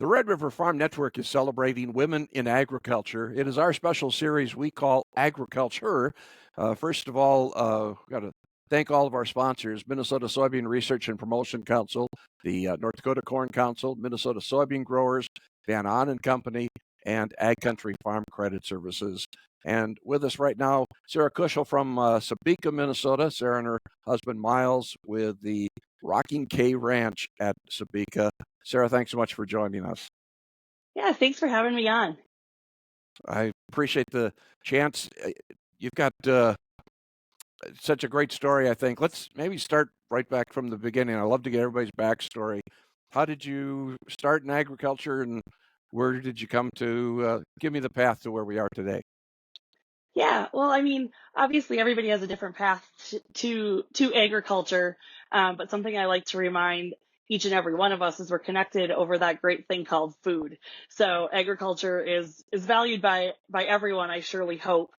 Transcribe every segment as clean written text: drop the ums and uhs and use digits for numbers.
The Red River Farm Network is celebrating women in agriculture. It is our special series we call Agricult-HER. First of all, we've got to thank all of our sponsors, Minnesota Soybean Research and Promotion Council, the North Dakota Corn Council, Minnesota Soybean Growers, Van On and Company, and Ag Country Farm Credit Services. And with us right now, Sarah Kuschel from Sebeka, Minnesota. Sarah and her husband Miles with the Rocking K Ranch at Sebeka. Sarah, thanks so much for joining us. Yeah, thanks for having me on. I appreciate the chance. You've got such a great story, I think. Let's maybe start right back from the beginning. I love to get everybody's backstory. How did you start in agriculture, and where did you come to? Give me the path to where we are today. Yeah, well, I mean, obviously everybody has a different path to agriculture, but something I like to remind each and every one of us is we're connected over that great thing called food. So agriculture is valued by everyone, I surely hope.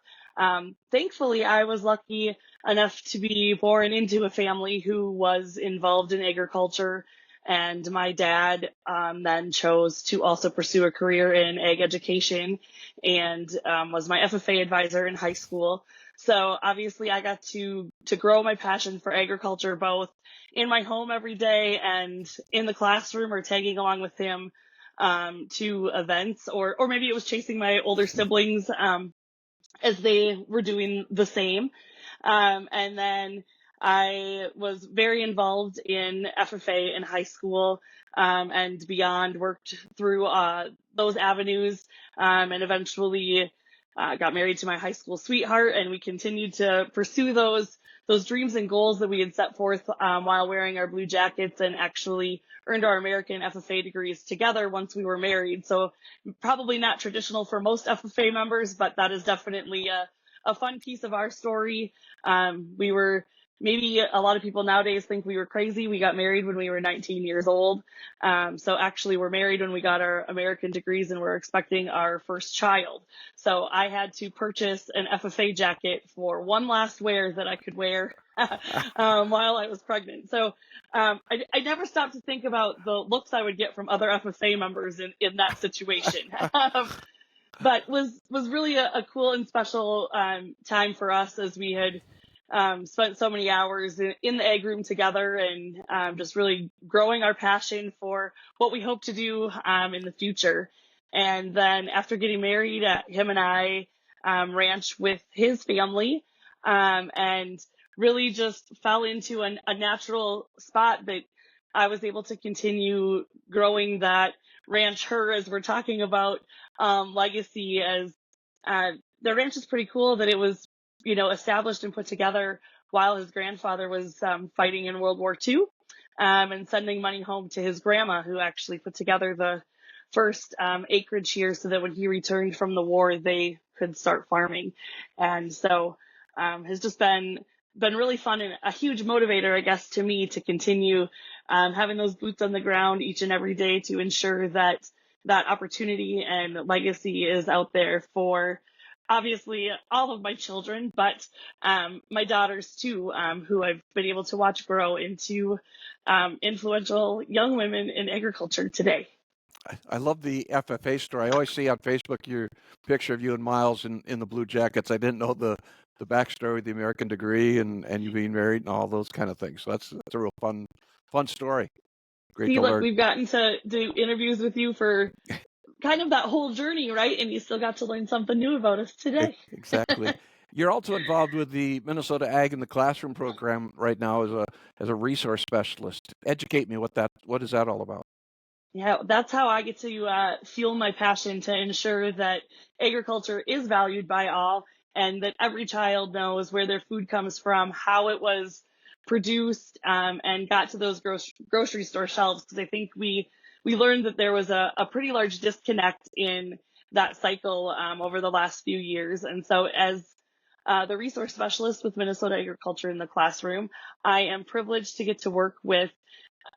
Thankfully, I was lucky enough to be born into a family who was involved in agriculture. And my dad then chose to also pursue a career in ag education and was my FFA advisor in high school. So obviously I got to grow my passion for agriculture, both in my home every day and in the classroom or tagging along with him to events, or maybe it was chasing my older siblings as they were doing the same. And then I was very involved in FFA in high school and beyond, worked through those avenues and eventually got married to my high school sweetheart. And we continued to pursue those dreams and goals that we had set forth while wearing our blue jackets, and actually earned our American FFA degrees together once we were married. So probably not traditional for most FFA members, but that is definitely a fun piece of our story. We were, maybe a lot of people nowadays think we were crazy. We got married when we were 19 years old. So actually we're married when we got our American degrees and we're expecting our first child. So I had to purchase an FFA jacket for one last wear that I could wear while I was pregnant. So I never stopped to think about the looks I would get from other FFA members in that situation. But was really a cool and special time for us, as we had spent so many hours in the egg room together, and just really growing our passion for what we hope to do in the future. And then after getting married, him and I ranched with his family and really just fell into a natural spot that I was able to continue growing that ranch her, as we're talking about legacy, as the ranch is pretty cool that it was, established and put together while his grandfather was fighting in World War II and sending money home to his grandma, who actually put together the first acreage here so that when he returned from the war, they could start farming. And so has just been really fun and a huge motivator, I guess, to me to continue having those boots on the ground each and every day to ensure that opportunity and legacy is out there for obviously all of my children, but my daughters too, who I've been able to watch grow into influential young women in agriculture today. I love the FFA story. I always see on Facebook your picture of you and Miles in the blue jackets. I didn't know the backstory of the American degree and you being married and all those kind of things. So that's a real fun story. Great to learn. We've gotten to do interviews with you for kind of that whole journey, right? And you still got to learn something new about us today. Exactly. You're also involved with the Minnesota Ag in the Classroom program right now as a resource specialist. Educate me, what is that all about? Yeah, that's how I get to fuel my passion to ensure that agriculture is valued by all, and that every child knows where their food comes from, how it was produced, and got to those grocery store shelves. Because I think we learned that there was a pretty large disconnect in that cycle over the last few years. And so as the resource specialist with Minnesota Agriculture in the Classroom, I am privileged to get to work with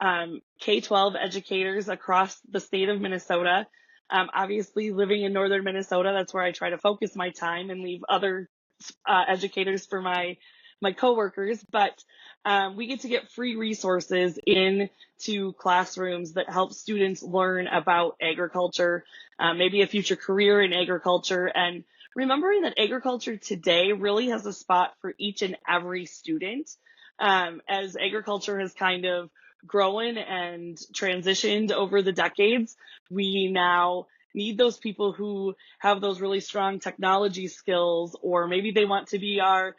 K-12 educators across the state of Minnesota. Obviously, living in northern Minnesota, that's where I try to focus my time and leave other educators for my coworkers. But we get to get free resources into classrooms that help students learn about agriculture, maybe a future career in agriculture, and remembering that agriculture today really has a spot for each and every student. As agriculture has kind of grown and transitioned over the decades, we now need those people who have those really strong technology skills, or maybe they want to be our,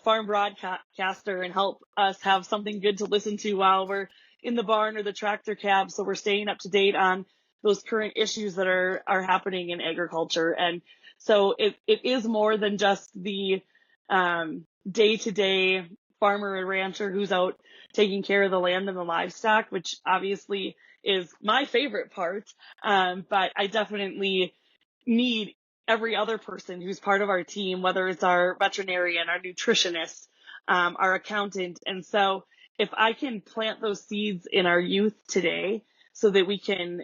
farm broadcaster and help us have something good to listen to while we're in the barn or the tractor cab. So we're staying up to date on those current issues that are happening in agriculture. And so it is more than just the day-to-day farmer and rancher who's out taking care of the land and the livestock, which obviously is my favorite part. But I definitely need every other person who's part of our team, whether it's our veterinarian, our nutritionist, our accountant. And so if I can plant those seeds in our youth today so that we can,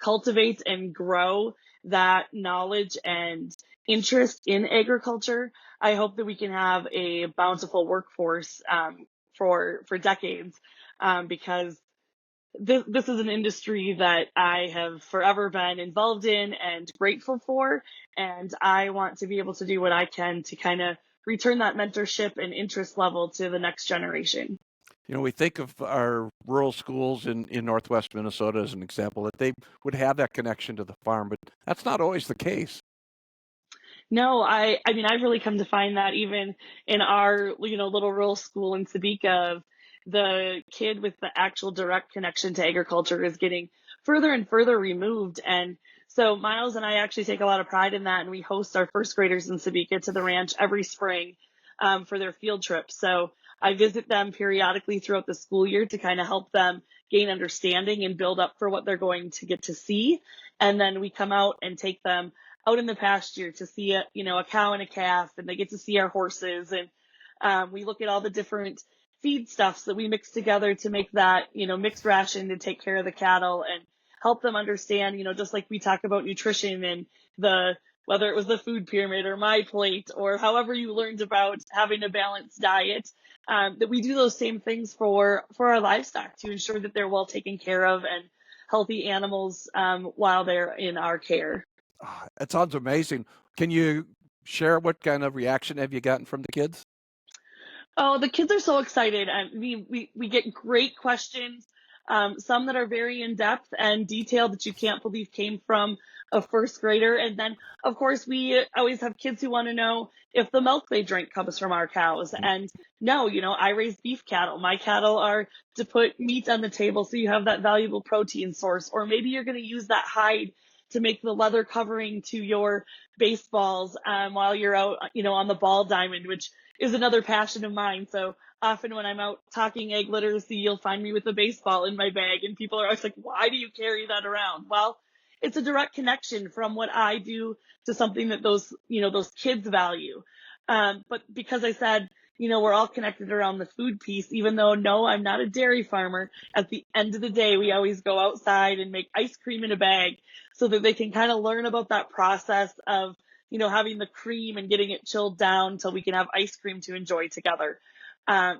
cultivate and grow that knowledge and interest in agriculture, I hope that we can have a bountiful workforce for decades, because this is an industry that I have forever been involved in and grateful for. And I want to be able to do what I can to kind of return that mentorship and interest level to the next generation. We think of our rural schools in Northwest Minnesota as an example, that they would have that connection to the farm, but that's not always the case. No, I mean, I've really come to find that even in our, little rural school in Sebeka, the kid with the actual direct connection to agriculture is getting further and further removed. And so Miles and I actually take a lot of pride in that. And we host our first graders in Sebeka to the ranch every spring, for their field trips. So I visit them periodically throughout the school year to kind of help them gain understanding and build up for what they're going to get to see. And then we come out and take them out in the pasture to see a cow and a calf, and they get to see our horses. And we look at all the different feedstuffs that we mix together to make that, mixed ration to take care of the cattle, and help them understand, just like we talk about nutrition and whether it was the food pyramid or my plate or however you learned about having a balanced diet, that we do those same things for our livestock to ensure that they're well taken care of and healthy animals, while they're in our care. That sounds amazing. Can you share what kind of reaction have you gotten from the kids? Oh, the kids are so excited. We get great questions, some that are very in depth and detailed that you can't believe came from a first grader. And then, of course, we always have kids who want to know if the milk they drink comes from our cows. And no, I raise beef cattle. My cattle are to put meat on the table so you have that valuable protein source. Or maybe you're going to use that hide to make the leather covering to your baseballs, while you're out, on the ball diamond, which is another passion of mine. So often when I'm out talking egg literacy, you'll find me with a baseball in my bag, and people are always like, why do you carry that around? Well, it's a direct connection from what I do to something that those kids value. But because I said, we're all connected around the food piece, even though, no, I'm not a dairy farmer. At the end of the day, we always go outside and make ice cream in a bag so that they can kind of learn about that process of, having the cream and getting it chilled down until we can have ice cream to enjoy together.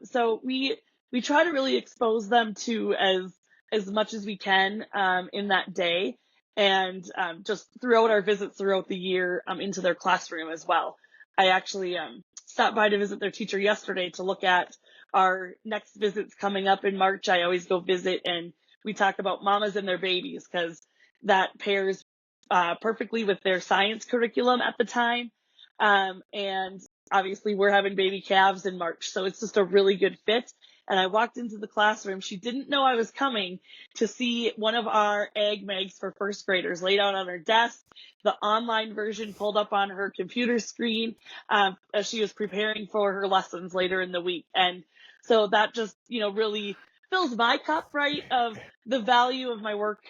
So we try to really expose them to as much as we can, in that day, and just throughout our visits throughout the year, into their classroom as well. I actually stopped by to visit their teacher yesterday to look at our next visits coming up in March. I always go visit, and we talk about mamas and their babies, because that pairs perfectly with their science curriculum at the time. And obviously we're having baby calves in March, so it's just a really good fit. And I walked into the classroom. She didn't know I was coming to see one of our ag mags for first graders laid out on her desk, the online version pulled up on her computer screen, as she was preparing for her lessons later in the week. And so that just, really fills my cup, right, of the value of my work,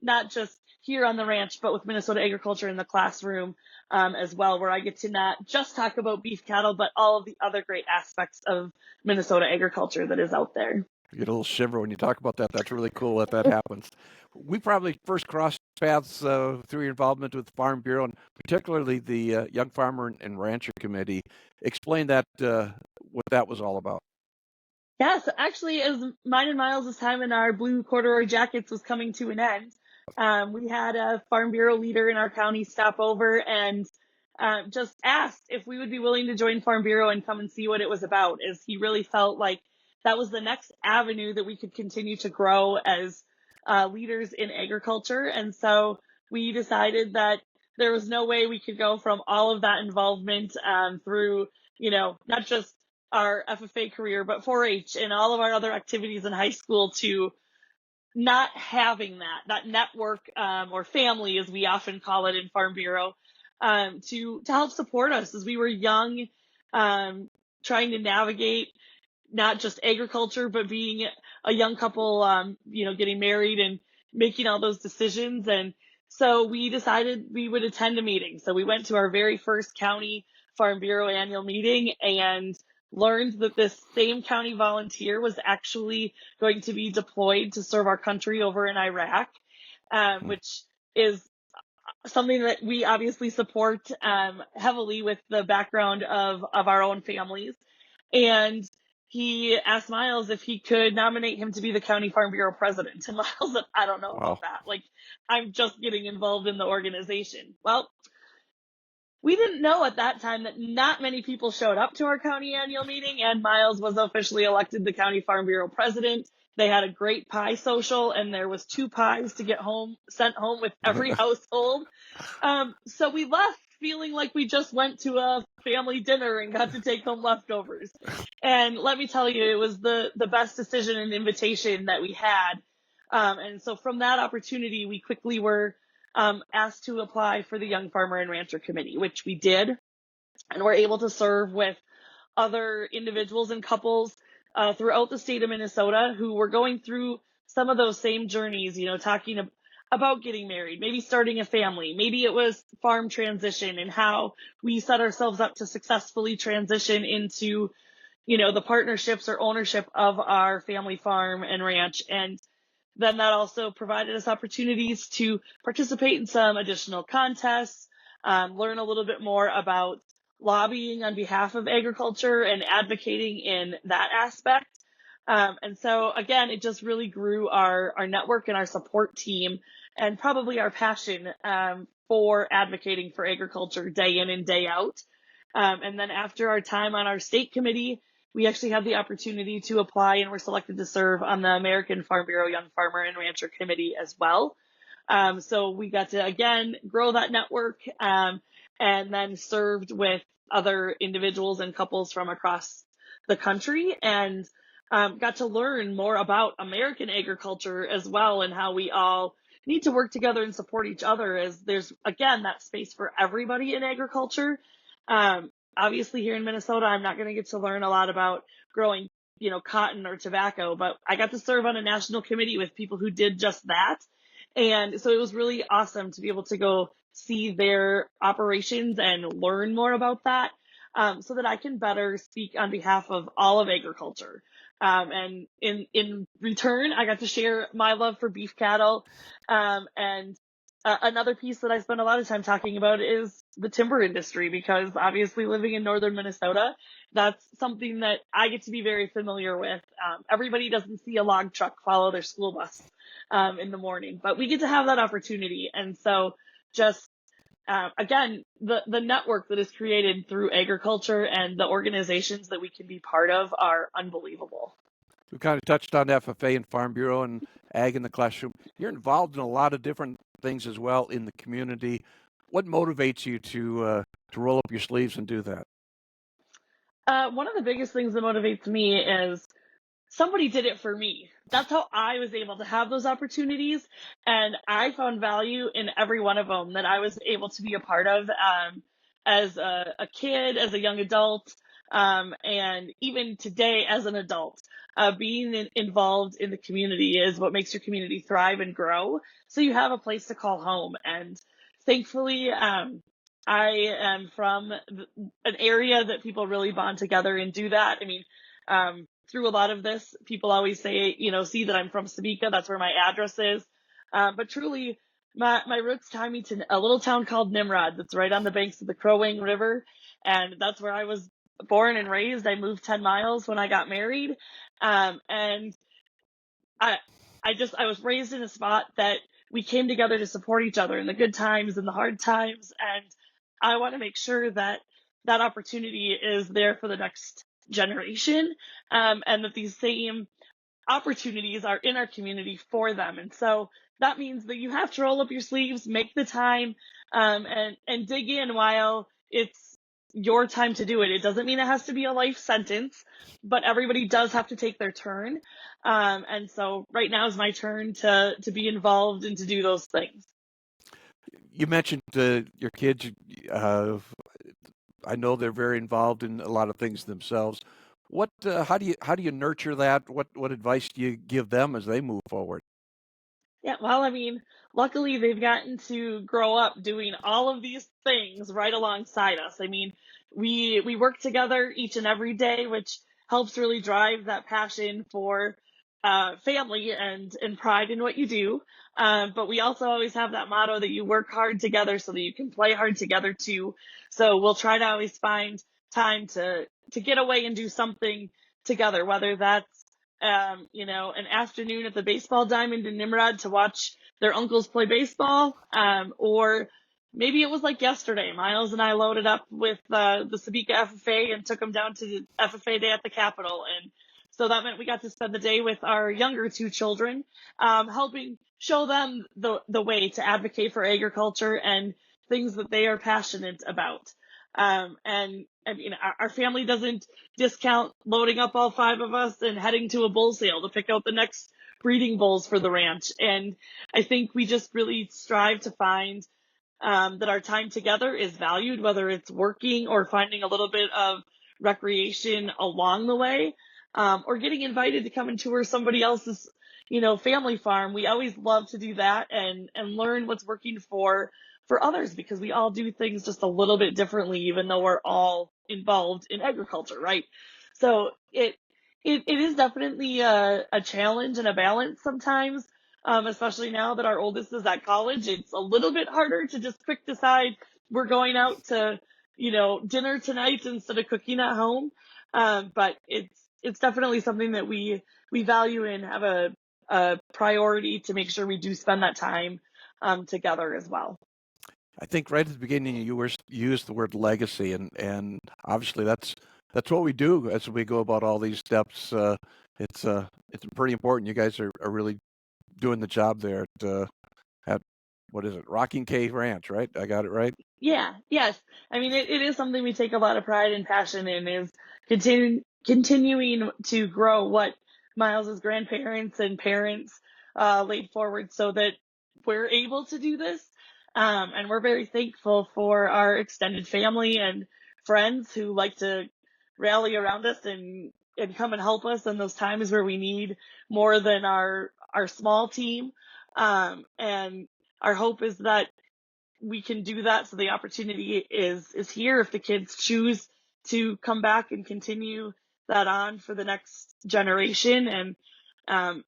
not just here on the ranch, but with Minnesota agriculture in the classroom, as well, where I get to not just talk about beef cattle, but all of the other great aspects of Minnesota agriculture that is out there. You get a little shiver when you talk about that. That's really cool that happens. We probably first crossed paths through your involvement with the Farm Bureau, and particularly the Young Farmer and Rancher Committee. Explain that, what that was all about. Yes, actually, as mine and Miles' time in our blue corduroy jackets was coming to an end, we had a Farm Bureau leader in our county stop over and just asked if we would be willing to join Farm Bureau and come and see what it was about, as he really felt like that was the next avenue that we could continue to grow as leaders in agriculture. And so we decided that there was no way we could go from all of that involvement through, not just our FFA career, but 4-H and all of our other activities in high school to not having that network or family, as we often call it in Farm Bureau, to help support us as we were young, trying to navigate not just agriculture, but being a young couple, getting married and making all those decisions. And so we decided we would attend a meeting. So we went to our very first county Farm Bureau annual meeting and learned that this same county volunteer was actually going to be deployed to serve our country over in Iraq, which is something that we obviously support heavily with the background of our own families. And he asked Miles if he could nominate him to be the county Farm Bureau president. And Miles said, I don't know about Wow. that. Like, I'm just getting involved in the organization. Well, we didn't know at that time that not many people showed up to our county annual meeting, and Miles was officially elected the county Farm Bureau president. They had a great pie social, and there was 2 pies to get sent home with every household. So we left feeling like we just went to a family dinner and got to take home leftovers. And let me tell you, it was the best decision and invitation that we had. And so from that opportunity, we quickly were asked to apply for the Young Farmer and Rancher Committee, which we did, and were able to serve with other individuals and couples throughout the state of Minnesota who were going through some of those same journeys, talking about getting married, maybe starting a family, maybe it was farm transition and how we set ourselves up to successfully transition into, the partnerships or ownership of our family farm and ranch. And then that also provided us opportunities to participate in some additional contests, learn a little bit more about lobbying on behalf of agriculture and advocating in that aspect. And so, again, it just really grew our network and our support team and probably our passion for advocating for agriculture day in and day out. And then after our time on our state committee, we actually had the opportunity to apply and were selected to serve on the American Farm Bureau Young Farmer and Rancher Committee as well. So we got to, again, grow that network and then served with other individuals and couples from across the country and got to learn more about American agriculture as well and how we all need to work together and support each other, as there's, again, that space for everybody in agriculture. Obviously here in Minnesota, I'm not going to get to learn a lot about growing, cotton or tobacco, but I got to serve on a national committee with people who did just that. And so it was really awesome to be able to go see their operations and learn more about that, so that I can better speak on behalf of all of agriculture. And in return, I got to share my love for beef cattle. And another piece that I spend a lot of time talking about is the timber industry, because obviously living in northern Minnesota, that's something that I get to be very familiar with. Everybody doesn't see a log truck follow their school bus in the morning, but we get to have that opportunity. And so just again, the network that is created through agriculture and the organizations that we can be part of are unbelievable. We kind of touched on FFA and Farm Bureau and Ag in the Classroom. You're involved in a lot of different things as well in the community. What motivates you to roll up your sleeves and do that? One of the biggest things that motivates me is somebody did it for me. That's how I was able to have those opportunities. And I found value in every one of them that I was able to be a part of as a kid, as a young adult, and even today as an adult. Being involved in the community is what makes your community thrive and grow. So you have a place to call home. And thankfully, I am from an area that people really bond together and do that. I mean, through a lot of this, people always say, see that I'm from Sebeka. That's where my address is. But truly, my roots tie me to a little town called Nimrod that's right on the banks of the Crow Wing River. And that's where I was born and raised. I moved 10 miles when I got married. And I I was raised in a spot that we came together to support each other in the good times and the hard times, and I want to make sure that that opportunity is there for the next generation, and that these same opportunities are in our community for them. And so that means that you have to roll up your sleeves, make the time, and dig in while it's your time to do it. It doesn't mean it has to be a life sentence, but everybody does have to take their turn. And so right now is my turn to be involved and to do those things. You mentioned your kids. I know they're very involved in a lot of things themselves. How do you nurture that? What advice do you give them as they move forward? Yeah, well, I mean, luckily they've gotten to grow up doing all of these things right alongside us. I mean, we work together each and every day, which helps really drive that passion for family and pride in what you do. But we also always have that motto that you work hard together so that you can play hard together too. So we'll try to always find time to get away and do something together, whether that's an afternoon at the baseball diamond in Nimrod to watch their uncles play baseball. Or maybe it was like yesterday. Miles and I loaded up with the Sebeka FFA and took them down to the FFA day at the Capitol. And so that meant we got to spend the day with our younger two children, helping show them the way to advocate for agriculture and things that they are passionate about. And I mean, our family doesn't discount loading up all five of us and heading to a bull sale to pick out the next breeding bulls for the ranch. And I think we just really strive to find that our time together is valued, whether it's working or finding a little bit of recreation along the way, or getting invited to come and tour somebody else's, family farm. We always love to do that and learn what's working for others, because we all do things just a little bit differently, even though we're all involved in agriculture, right? So it is definitely a challenge and a balance sometimes, especially now that our oldest is at college. It's a little bit harder to just quick decide we're going out to, dinner tonight instead of cooking at home. But it's definitely something that we value and have a priority to make sure we do spend that time together as well. I think right at the beginning you used the word legacy, and obviously that's what we do as we go about all these steps. It's pretty important. You guys are really doing the job there at what is it, Rocking Cave Ranch, right? I got it right. Yeah, yes. I mean, it is something we take a lot of pride and passion in, is continuing to grow what Miles's grandparents and parents laid forward so that we're able to do this. And we're very thankful for our extended family and friends who like to rally around us and come and help us in those times where we need more than our small team. And our hope is that we can do that, so the opportunity is here if the kids choose to come back and continue that on for the next generation. And um,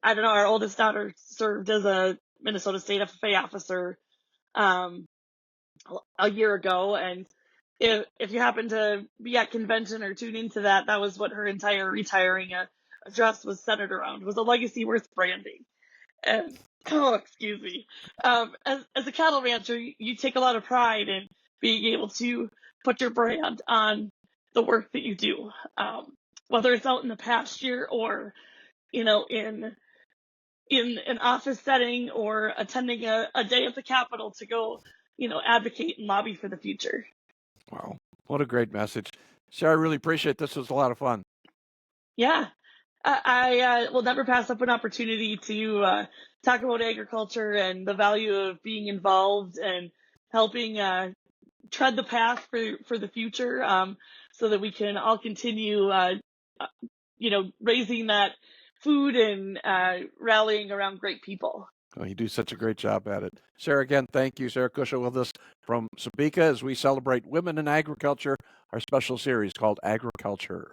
I don't know, our oldest daughter served as a Minnesota State FFA officer um, a year ago, and if you happen to be at convention or tune into that, that was what her entire retiring address was centered around, was a legacy worth branding. And oh, excuse me. As a cattle rancher, you take a lot of pride in being able to put your brand on the work that you do, whether it's out in the pasture or in an office setting or attending a day at the Capitol to go advocate and lobby for the future. Wow, what a great message, Sarah. I really appreciate this. It was a lot of fun. Yeah. I will never pass up an opportunity to talk about agriculture and the value of being involved and helping tread the path for the future, so that we can all continue, raising that food and rallying around great people. Oh, you do such a great job at it. Sarah, again, thank you. Sarah Kuschel with us from Sebeka as we celebrate women in agriculture, our special series called Agricult-HER.